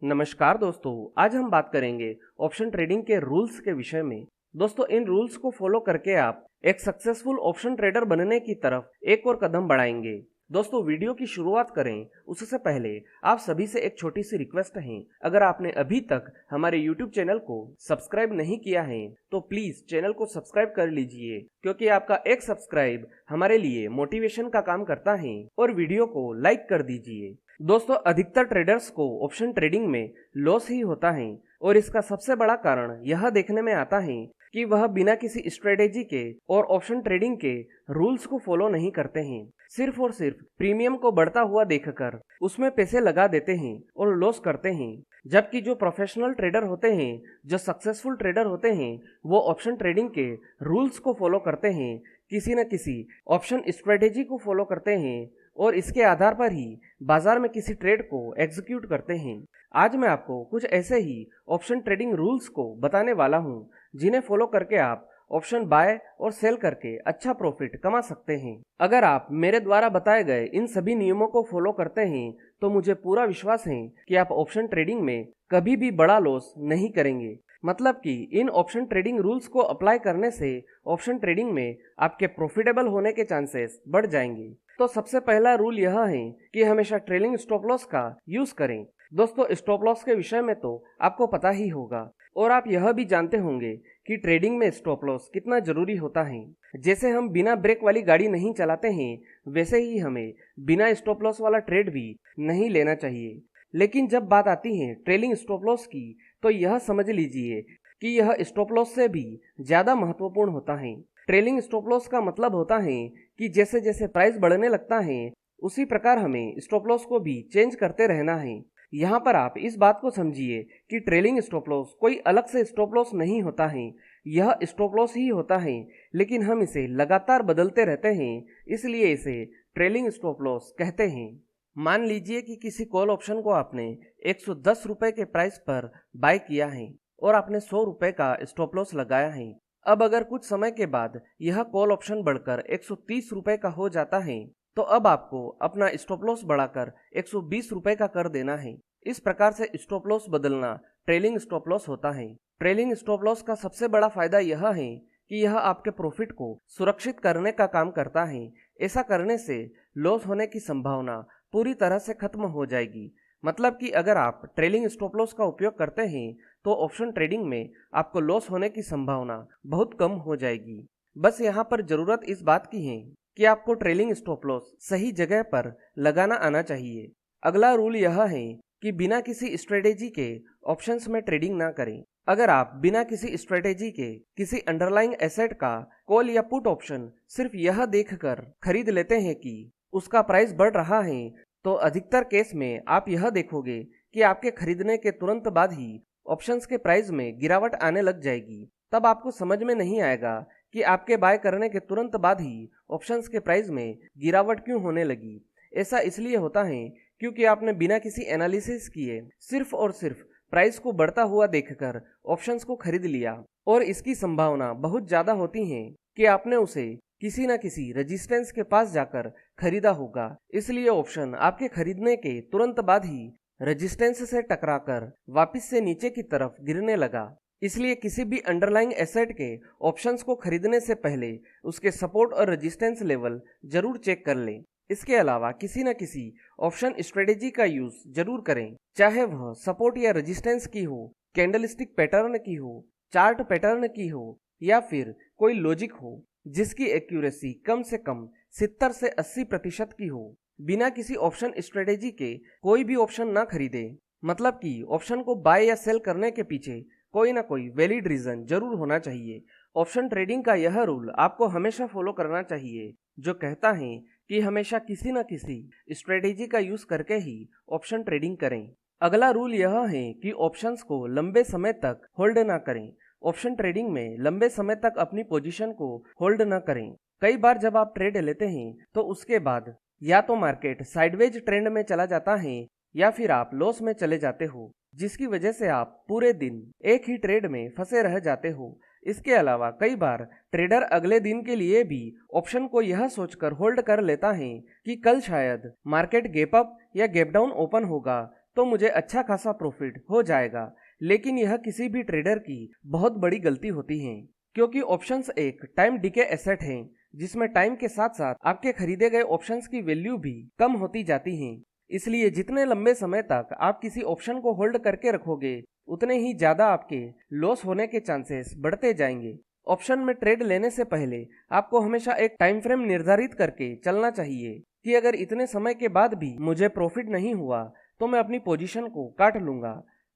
नमस्कार दोस्तों, आज हम बात करेंगे ऑप्शन ट्रेडिंग के रूल्स के विषय में। दोस्तों, इन रूल्स को फॉलो करके आप एक सक्सेसफुल ऑप्शन ट्रेडर बनने की तरफ एक और कदम बढ़ाएंगे। दोस्तों, वीडियो की शुरुआत करें उससे पहले आप सभी से एक छोटी सी रिक्वेस्ट है। अगर आपने अभी तक हमारे YouTube चैनल को सब्सक्राइब नहीं किया है तो प्लीज चैनल को सब्सक्राइब कर लीजिए, क्योंकि आपका एक सब्सक्राइब हमारे लिए मोटिवेशन का काम करता है। और वीडियो को लाइक कर दीजिए। दोस्तों, अधिकतर ट्रेडर्स को ऑप्शन ट्रेडिंग में लॉस ही होता है और इसका सबसे बड़ा कारण यह देखने में आता है कि वह बिना किसी स्ट्रेटेजी के और ऑप्शन ट्रेडिंग के रूल्स को फॉलो नहीं करते हैं। सिर्फ और सिर्फ प्रीमियम को बढ़ता हुआ देखकर उसमें पैसे लगा देते हैं और लॉस करते हैं। जबकि जो प्रोफेशनल ट्रेडर होते हैं, जो सक्सेसफुल ट्रेडर होते हैं, वो ऑप्शन ट्रेडिंग के रूल्स को फॉलो करते हैं, किसी न किसी ऑप्शन स्ट्रेटेजी को फॉलो करते हैं और इसके आधार पर ही बाजार में किसी ट्रेड को एग्जीक्यूट करते हैं। आज मैं आपको कुछ ऐसे ही ऑप्शन ट्रेडिंग रूल्स को बताने वाला हूं, जिन्हें फॉलो करके आप ऑप्शन बाय और सेल करके अच्छा प्रॉफिट कमा सकते हैं। अगर आप मेरे द्वारा बताए गए इन सभी नियमों को फॉलो करते हैं तो मुझे पूरा विश्वास है कि आप ऑप्शन ट्रेडिंग में कभी भी बड़ा लॉस नहीं करेंगे। मतलब कि इन ऑप्शन ट्रेडिंग रूल्स को अप्लाई करने से ऑप्शन ट्रेडिंग में आपके प्रॉफिटेबल होने के चांसेस बढ़ जाएंगे। तो सबसे पहला रूल यह है कि हमेशा ट्रेलिंग स्टॉप लॉस का यूज करें। दोस्तों, स्टॉप लॉस के विषय में तो आपको पता ही होगा और आप यह भी जानते होंगे कि ट्रेडिंग में स्टॉप लॉस कितना जरूरी होता है। जैसे हम बिना ब्रेक वाली गाड़ी नहीं चलाते हैं, वैसे ही हमें बिना स्टॉप लॉस वाला ट्रेड भी नहीं लेना चाहिए। लेकिन जब बात आती है ट्रेलिंग स्टॉप लॉस की, तो यह समझ लीजिए कि यह स्टॉप लॉस से भी ज्यादा महत्वपूर्ण होता है। ट्रेलिंग स्टॉप लॉस का मतलब होता है कि जैसे जैसे प्राइस बढ़ने लगता है उसी प्रकार हमें स्टॉप लॉस को भी चेंज करते रहना है। यहाँ पर आप इस बात को समझिए कि ट्रेलिंग स्टॉप लॉस कोई अलग से स्टॉप लॉस नहीं होता है, यह स्टॉप लॉस ही होता है, लेकिन हम इसे लगातार बदलते रहते हैं, इसलिए इसे ट्रेलिंग स्टॉप लॉस कहते हैं। मान लीजिए कि किसी कॉल ऑप्शन को आपने 110 रुपए के प्राइस पर बाय किया है और आपने 100 रुपए का स्टॉप लॉस लगाया है। अब अगर कुछ समय के बाद यह कॉल ऑप्शन बढ़कर 130 रुपए का हो जाता है, तो अब आपको अपना स्टॉप लॉस बढ़ाकर 120 रुपए का कर देना है। इस प्रकार से स्टॉप लॉस बदलना ट्रेलिंग स्टॉप लॉस होता है। ट्रेलिंग स्टॉप लॉस का सबसे बड़ा फायदा यह है कि यह आपके प्रॉफिट को सुरक्षित करने का काम करता है। ऐसा करने से लॉस होने की संभावना पूरी तरह से खत्म हो जाएगी। मतलब कि अगर आप ट्रेलिंग स्टॉप लॉस का उपयोग करते हैं तो ऑप्शन ट्रेडिंग में आपको लॉस होने की संभावना बहुत कम हो जाएगी। बस यहाँ पर जरूरत इस बात की है कि आपको ट्रेलिंग स्टॉप लॉस सही जगह पर लगाना आना चाहिए। अगला रूल यह है कि बिना किसी स्ट्रेटेजी के ऑप्शंस में ट्रेडिंग ना करें। अगर आप बिना किसी स्ट्रेटेजी के किसी अंडरलाइंग एसेट का कॉल या पुट ऑप्शन सिर्फ यह देखकर खरीद लेते हैं कि उसका प्राइस बढ़ रहा है, तो अधिकतर केस में आप यह देखोगे कि आपके खरीदने के तुरंत बाद ही ऑप्शंस के प्राइस में गिरावट आने लग जाएगी। तब आपको समझ में नहीं आएगा कि आपके बाय करने के तुरंत बाद ही ऑप्शंस के प्राइस में गिरावट क्यों होने लगी। ऐसा इसलिए होता है क्योंकि आपने बिना किसी एनालिसिस किए सिर्फ और सिर्फ प्राइस को बढ़ता हुआ देखकर ऑप्शंस को खरीद लिया, और इसकी संभावना बहुत ज्यादा होती है कि आपने उसे किसी न किसी रेजिस्टेंस के पास जाकर खरीदा होगा। इसलिए ऑप्शन आपके खरीदने के तुरंत बाद ही रेजिस्टेंस से टकराकर वापस से नीचे की तरफ गिरने लगा। इसलिए किसी भी अंडरलाइंग एसेट के ऑप्शंस को खरीदने से पहले उसके सपोर्ट और रेजिस्टेंस लेवल जरूर चेक कर लें। इसके अलावा किसी न किसी ऑप्शन स्ट्रेटेजी का यूज जरूर करें, चाहे वह सपोर्ट या रेजिस्टेंस की हो, कैंडलस्टिक पैटर्न की हो, चार्ट पैटर्न की हो, या फिर कोई लॉजिक हो जिसकी एक्यूरेसी कम से कम 70 से 80% की हो। बिना किसी ऑप्शन स्ट्रेटेजी के कोई भी ऑप्शन ना खरीदे। मतलब कि ऑप्शन को बाय या सेल करने के पीछे कोई ना कोई वैलिड रीजन जरूर होना चाहिए। ऑप्शन ट्रेडिंग का यह रूल आपको हमेशा फॉलो करना चाहिए, जो कहता है कि हमेशा किसी न किसी स्ट्रेटेजी का यूज करके ही ऑप्शन ट्रेडिंग करें। अगला रूल यह है कि ऑप्शंस को लंबे समय तक होल्ड ना करें। ऑप्शन ट्रेडिंग में लंबे समय तक अपनी पोजीशन को होल्ड न करें। कई बार जब आप ट्रेड लेते हैं तो उसके बाद या तो मार्केट साइडवेज ट्रेंड में चला जाता है या फिर आप लॉस में चले जाते हो, जिसकी वजह से आप पूरे दिन एक ही ट्रेड में फंसे रह जाते हो। इसके अलावा कई बार ट्रेडर अगले दिन के लिए भी ऑप्शन को यह सोचकर होल्ड कर लेता है कि कल शायद मार्केट गैप अप या गैप डाउन ओपन होगा, तो मुझे अच्छा खासा प्रॉफिट हो जाएगा। लेकिन यह किसी भी ट्रेडर की बहुत बड़ी गलती होती है, क्योंकि ऑप्शंस एक टाइम डिके एसेट है, जिसमें टाइम के साथ साथ आपके खरीदे गए ऑप्शंस की वैल्यू भी कम होती जाती है। इसलिए जितने लंबे समय तक आप किसी ऑप्शन को होल्ड करके रखोगे, उतने ही ज्यादा आपके लॉस होने के चांसेस बढ़ते जाएंगे। ऑप्शन में ट्रेड लेने से पहले आपको हमेशा एक टाइम फ्रेम निर्धारित करके चलना चाहिए कि अगर इतने समय के बाद भी मुझे प्रॉफिट नहीं हुआ तो मैं अपनी पोजीशन को काट लूंगा।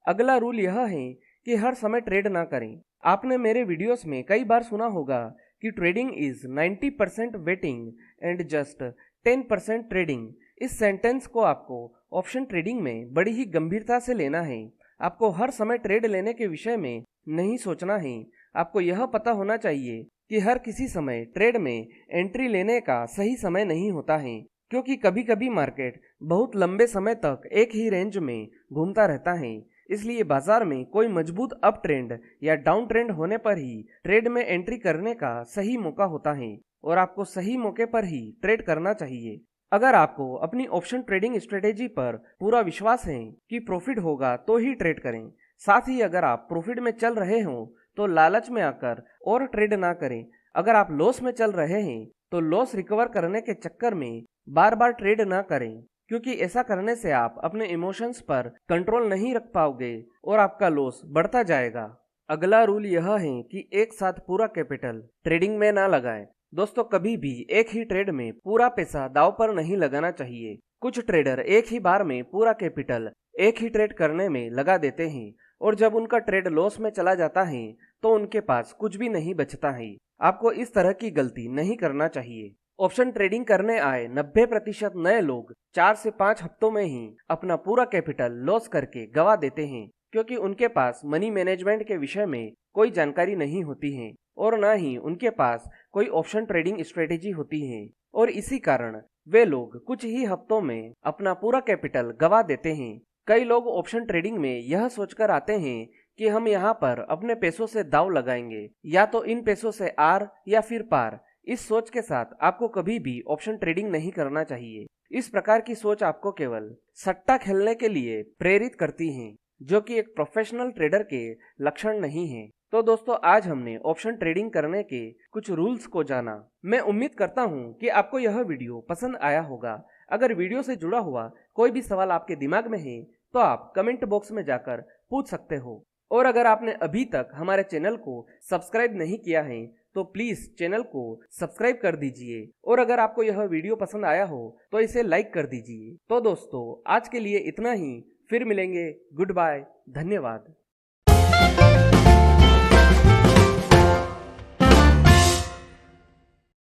अगला रूल यह है कि हर समय ट्रेड ना करें। आपने मेरे वीडियोस में कई बार सुना होगा कि trading is 90% waiting and just 10% trading. इस सेंटेंस को आपको ऑप्शन ट्रेडिंग में बड़ी ही गंभीरता से लेना है। आपको हर समय ट्रेड लेने के विषय में नहीं सोचना है। आपको यह पता होना चाहिए कि हर किसी समय ट्रेड में एंट्री लेने का सही समय नहीं होता है, क्योंकि कभी कभी मार्केट बहुत लंबे समय तक एक ही रेंज में घूमता रहता है। इसलिए बाजार में कोई मजबूत अप ट्रेंड या डाउन ट्रेंड होने पर ही ट्रेड में एंट्री करने का सही मौका होता है, और आपको सही मौके पर ही ट्रेड करना चाहिए। अगर आपको अपनी ऑप्शन ट्रेडिंग स्ट्रेटेजी पर पूरा विश्वास है कि प्रॉफिट होगा तो ही ट्रेड करें। साथ ही अगर आप प्रॉफिट में चल रहे हो तो लालच में आकर और ट्रेड ना करें। अगर आप लॉस में चल रहे हैं तो लॉस रिकवर करने के चक्कर में बार बार ट्रेड ना करें, क्योंकि ऐसा करने से आप अपने इमोशंस पर कंट्रोल नहीं रख पाओगे और आपका लॉस बढ़ता जाएगा। अगला रूल यह है कि एक साथ पूरा कैपिटल ट्रेडिंग में ना लगाएं। दोस्तों, कभी भी एक ही ट्रेड में पूरा पैसा दांव पर नहीं लगाना चाहिए। कुछ ट्रेडर एक ही बार में पूरा कैपिटल एक ही ट्रेड करने में लगा देते हैं, और जब उनका ट्रेड लॉस में चला जाता है तो उनके पास कुछ भी नहीं बचता है। आपको इस तरह की गलती नहीं करना चाहिए। ऑप्शन ट्रेडिंग करने आए 90% नए लोग 4 से 5 हफ्तों में ही अपना पूरा कैपिटल लॉस करके गवा देते हैं, क्योंकि उनके पास मनी मैनेजमेंट के विषय में कोई जानकारी नहीं होती है और ना ही उनके पास कोई ऑप्शन ट्रेडिंग स्ट्रेटेजी होती है, और इसी कारण वे लोग कुछ ही हफ्तों में अपना पूरा कैपिटल गवा देते हैं। कई लोग ऑप्शन ट्रेडिंग में यह सोचकर आते हैं कि हम यहाँ पर अपने पैसों से दांव लगाएंगे, या तो इन पैसों से आर या फिर पार। इस सोच के साथ आपको कभी भी ऑप्शन ट्रेडिंग नहीं करना चाहिए। इस प्रकार की सोच आपको केवल सट्टा खेलने के लिए प्रेरित करती है, जो कि एक प्रोफेशनल ट्रेडर के लक्षण नहीं है। तो दोस्तों, आज हमने ऑप्शन ट्रेडिंग करने के कुछ रूल्स को जाना। मैं उम्मीद करता हूँ कि आपको यह वीडियो पसंद आया होगा। अगर वीडियो से जुड़ा हुआ कोई भी सवाल आपके दिमाग में है तो आप कमेंट बॉक्स में जाकर पूछ सकते हो। और अगर आपने अभी तक हमारे चैनल को सब्सक्राइब नहीं किया है तो प्लीज चैनल को सब्सक्राइब कर दीजिए, और अगर आपको यह वीडियो पसंद आया हो तो इसे लाइक कर दीजिए। तो दोस्तों, आज के लिए इतना ही। फिर मिलेंगे। Good bye. धन्यवाद।